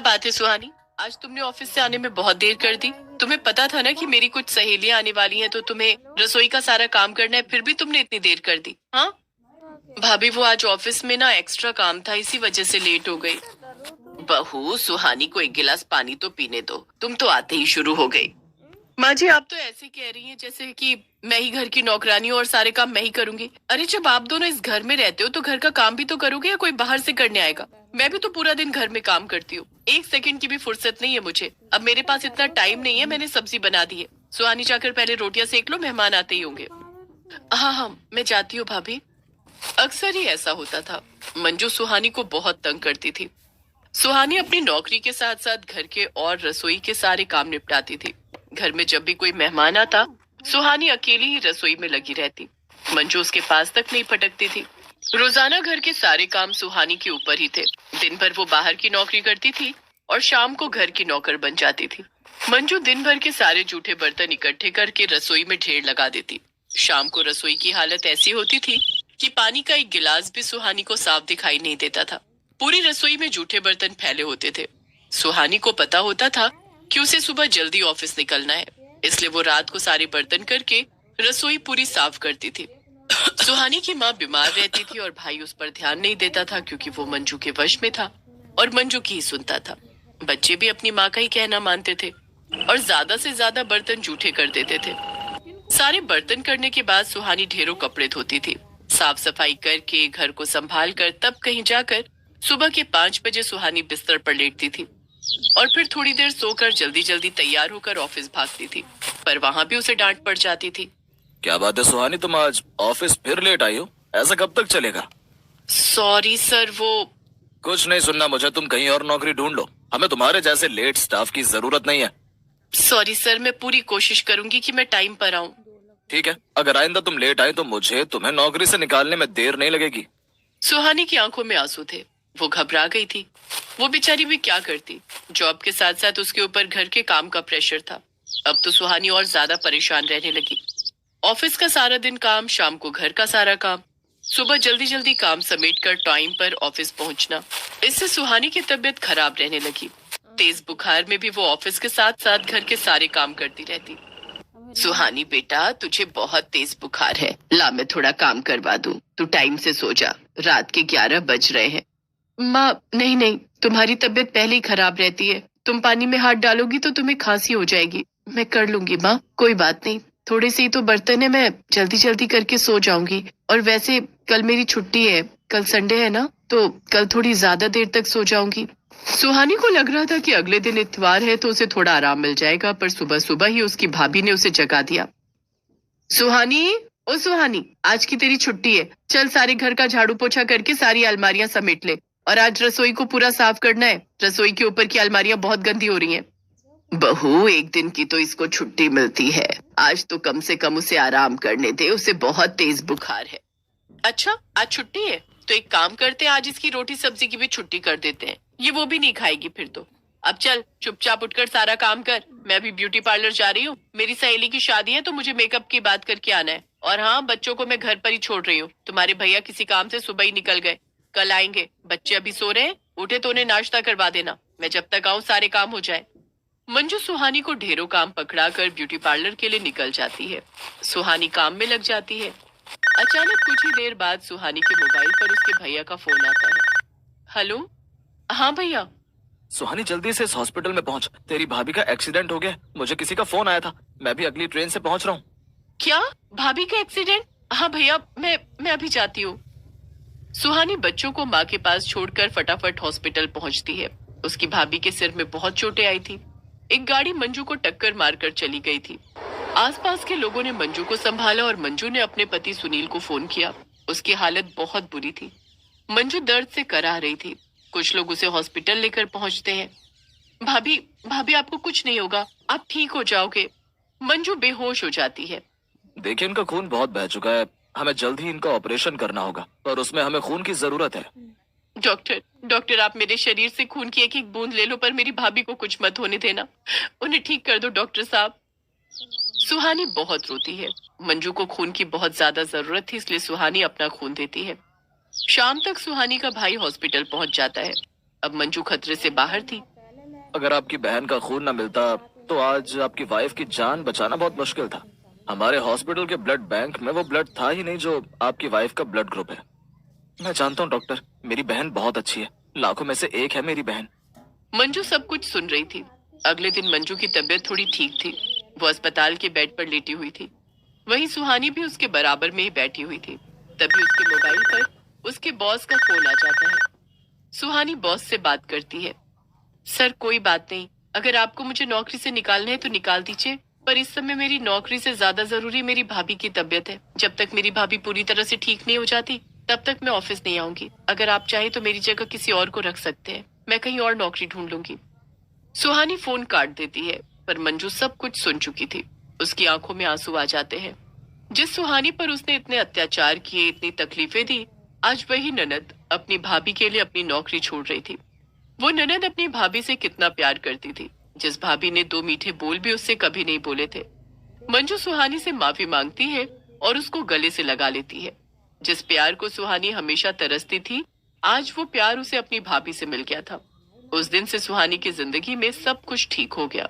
बात है सुहानी, आज तुमने ऑफिस से आने में बहुत देर कर दी। तुम्हें पता था ना कि मेरी कुछ सहेलियां आने वाली हैं, तो तुम्हें रसोई का सारा काम करना है, फिर भी तुमने इतनी देर कर दी। हाँ भाभी, वो आज ऑफिस में ना एक्स्ट्रा काम था, इसी वजह से लेट हो गई। बहू, सुहानी को एक गिलास पानी तो पीने दो, तुम तो आते ही शुरू हो गई। माँ जी, आप तो ऐसे कह रही हैं जैसे कि मैं ही घर की नौकरानी हूँ और सारे काम मैं ही करूंगी। अरे जब आप दोनों इस घर में रहते हो तो घर का काम भी तो करोगे, या कोई बाहर से करने आएगा? मैं भी तो पूरा दिन घर में काम करती हूँ, एक सेकंड की भी फुर्सत नहीं है मुझे। अब मेरे पास इतना टाइम नहीं है, मैंने सब्जी बना दी है। सुहानी, जाकर पहले रोटियां सेक लो, मेहमान आते ही होंगे। हाँ हाँ, मैं जाती हूँ भाभी। अक्सर ही ऐसा होता था। मंजू सुहानी को बहुत तंग करती थी। सुहानी अपनी नौकरी के साथ साथ घर के और रसोई के सारे काम निपटाती थी। घर में जब भी कोई मेहमान आता, सुहानी अकेली ही रसोई में लगी रहती। मंजू उसके पास तक नहीं फटकती थी। रोजाना घर के सारे काम सुहानी के ऊपर ही थे। दिन भर वो बाहर की नौकरी करती थी और शाम को घर की नौकर बन जाती थी। मंजू दिन भर के सारे जूठे बर्तन इकट्ठे करके रसोई में ढेर लगा देती। शाम को रसोई की हालत ऐसी होती थी कि पानी का एक गिलास भी सुहानी को साफ दिखाई नहीं देता था। पूरी रसोई में जूठे बर्तन फैले होते थे। सुहानी को पता होता था कि उसे सुबह जल्दी ऑफिस निकलना है, इसलिए वो रात को सारे बर्तन करके रसोई पूरी साफ करती थी। सुहानी की माँ बीमार रहती थी और भाई उस पर ध्यान नहीं देता था, क्योंकि वो मंजू के वश में था और मंजू की ही सुनता था। बच्चे भी अपनी माँ का ही कहना मानते थे और ज्यादा से ज्यादा बर्तन जूठे कर देते थे। सारे बर्तन करने के बाद सुहानी ढेरों कपड़े धोती थी। साफ सफाई करके घर को संभाल कर तब कहीं जाकर सुबह के 5 बजे सुहानी बिस्तर पर लेटती थी और फिर थोड़ी देर सोकर जल्दी जल्दी तैयार होकर ऑफिस भागती थी। पर वहां भी उसे डांट पड़ जाती थी। क्या बात है सुहानी, तुम आज ऑफिस फिर लेट आई हो? ऐसा कब तक चलेगा? सॉरी सर, वो कुछ नहीं सुनना मुझे, तुम कहीं और नौकरी ढूंढ लो। हमें तुम्हारे जैसे लेट स्टाफ की जरूरत नहीं है। सॉरी सर, मैं पूरी कोशिश करूंगी कि मैं टाइम पर आऊं। ठीक है, अगर आइंदा तुम लेट आए तो मुझे तुम्हें नौकरी से निकालने में देर नहीं लगेगी। सुहानी की आंखों में आंसू थे। वो घबरा गई थी। वो बेचारी भी क्या करती, जॉब के साथ साथ उसके ऊपर घर के काम का प्रेशर था। अब तो सुहानी और ज्यादा परेशान रहने लगी। ऑफिस का सारा दिन काम, शाम को घर का सारा काम, सुबह जल्दी जल्दी काम समेट कर टाइम पर ऑफिस पहुंचना, इससे सुहानी की तबीयत खराब रहने लगी। तेज बुखार में भी वो ऑफिस के साथ साथ घर के सारे काम करती रहती। सुहानी बेटा, तुझे बहुत तेज बुखार है, ला मैं थोड़ा काम करवा दूं। तू टाइम से सो जा, रात के 11 बज रहे हैं। माँ, नहीं नहीं, तुम्हारी तबीयत पहले ही खराब रहती है। तुम पानी में हाथ डालोगी तो तुम्हें खांसी हो जाएगी। मैं कर लूंगी माँ, कोई बात नहीं। थोड़े से ही तो बर्तन है, मैं जल्दी जल्दी करके सो जाऊंगी। और वैसे कल मेरी छुट्टी है, कल संडे है ना, तो कल थोड़ी ज्यादा देर तक सो जाऊंगी। सुहानी को लग रहा था कि अगले दिन इतवार है तो उसे थोड़ा आराम मिल जाएगा, पर सुबह सुबह ही उसकी भाभी ने उसे जगा दिया। सुहानी, ओ सुहानी, आज की तेरी छुट्टी है। चल सारे घर का झाड़ू पोछा करके सारी अलमारियां समेट ले, और आज रसोई को पूरा साफ करना है। रसोई के ऊपर की अलमारियां बहुत गंदी हो रही हैं। बहू, एक दिन की तो इसको छुट्टी मिलती है, आज तो कम से कम उसे आराम करने दे, उसे बहुत तेज बुखार है। अच्छा, आज छुट्टी है तो एक काम करते हैं, आज इसकी रोटी सब्जी की भी छुट्टी कर देते हैं। ये वो भी नहीं खाएगी फिर तो। अब चल चुपचाप उठकर सारा काम कर। मैं अभी ब्यूटी पार्लर जा रही हूँ, मेरी सहेली की शादी है तो मुझे मेकअप की बात करके आना है। और हाँ, बच्चों को मैं घर पर ही छोड़ रही हूँ। तुम्हारे भैया किसी काम से सुबह ही निकल गए, कल आएंगे। बच्चे अभी सो रहे हैं, उठे तो उन्हें नाश्ता करवा देना। मैं जब तक आऊँ सारे काम हो जाए। मंजू सुहानी को ढेरों काम पकड़ा कर ब्यूटी पार्लर के लिए निकल जाती है। सुहानी काम में लग जाती है। अचानक कुछ ही देर बाद सुहानी के मोबाइल पर उसके भैया का फोन आता है। हेलो, हाँ भैया। सुहानी, जल्दी से इस हॉस्पिटल में पहुंच, तेरी भाभी का एक्सीडेंट हो गया। मुझे किसी का फोन आया था, मैं भी अगली ट्रेन से पहुंच रहा हूँ। क्या, भाभी का एक्सीडेंट? हाँ भैया, मैं अभी जाती हूँ। सुहानी बच्चों को माँ के पास छोड़कर फटाफट हॉस्पिटल पहुंचती है। उसकी भाभी के सिर में बहुत चोटें आई थी। एक गाड़ी मंजू को टक्कर मारकर चली गई थी। आसपास के लोगों ने मंजू को संभाला और मंजू ने अपने पति सुनील को फोन किया। उसकी हालत बहुत बुरी थी। मंजू दर्द से कराह रही थी। कुछ लोग उसे हॉस्पिटल लेकर पहुंचते हैं। भाभी, भाभी आपको कुछ नहीं होगा, आप ठीक हो जाओगे। मंजू बेहोश हो जाती है। देखिए, इनका खून बहुत बह चुका है, हमें जल्द ही इनका ऑपरेशन करना होगा, पर उसमें हमें खून की जरूरत है। डॉक्टर, आप मेरे शरीर से खून की एक एक बूंद ले लो, पर मेरी भाभी को कुछ मत होने देना। उन्हें ठीक कर दो डॉक्टर साहब। सुहानी बहुत रोती है। मंजू को खून की बहुत ज्यादा जरूरत थी, इसलिए सुहानी अपना खून देती है। शाम तक सुहानी का भाई हॉस्पिटल पहुंच जाता है। अब मंजू खतरे से बाहर थी। अगर आपकी बहन का खून ना मिलता तो आज आपकी वाइफ की जान बचाना बहुत मुश्किल था। हमारे हॉस्पिटल के ब्लड बैंक में वो ब्लड था ही नहीं जो आपकी वाइफ का ब्लड ग्रुप है। मैं जानता हूँ डॉक्टर, मेरी बहन बहुत अच्छी है, लाखों में से एक है मेरी बहन। मंजू सब कुछ सुन रही थी। अगले दिन मंजू की तबीयत थोड़ी ठीक थी। वो अस्पताल के बेड पर लेटी हुई थी। वहीं सुहानी भी उसके बराबर में ही बैठी हुई थी। तभी उसके मोबाइल पर उसके बॉस का फोन आ जाता है। सुहानी बॉस से बात करती है। सर कोई बात नहीं, अगर आपको मुझे नौकरी से निकालना है तो निकाल दीजिए, पर इस समय मेरी नौकरी से ज्यादा जरूरी मेरी भाभी की तबीयत है। जब तक मेरी भाभी पूरी तरह से ठीक नहीं हो जाती तब तक मैं ऑफिस नहीं आऊंगी। अगर आप चाहे तो मेरी जगह किसी और को रख सकते हैं, मैं कहीं और नौकरी ढूंढ लूंगी। सुहानी फोन काट देती है, पर मंजू सब कुछ सुन चुकी थी। उसकी आंखों में आंसू आ जाते हैं। जिस सुहानी पर उसने इतने अत्याचार किए, इतनी तकलीफें दी, आज वही ननद अपनी भाभी के लिए अपनी नौकरी छोड़ रही थी। वो ननद अपनी भाभी से कितना प्यार करती थी, जिस भाभी ने दो मीठे बोल भी उससे कभी नहीं बोले थे। मंजू सुहानी से माफी मांगती है और उसको गले से लगा लेती है। जिस प्यार को सुहानी हमेशा तरसती थी, आज वो प्यार उसे अपनी भाभी से मिल गया था। उस दिन से सुहानी की जिंदगी में सब कुछ ठीक हो गया।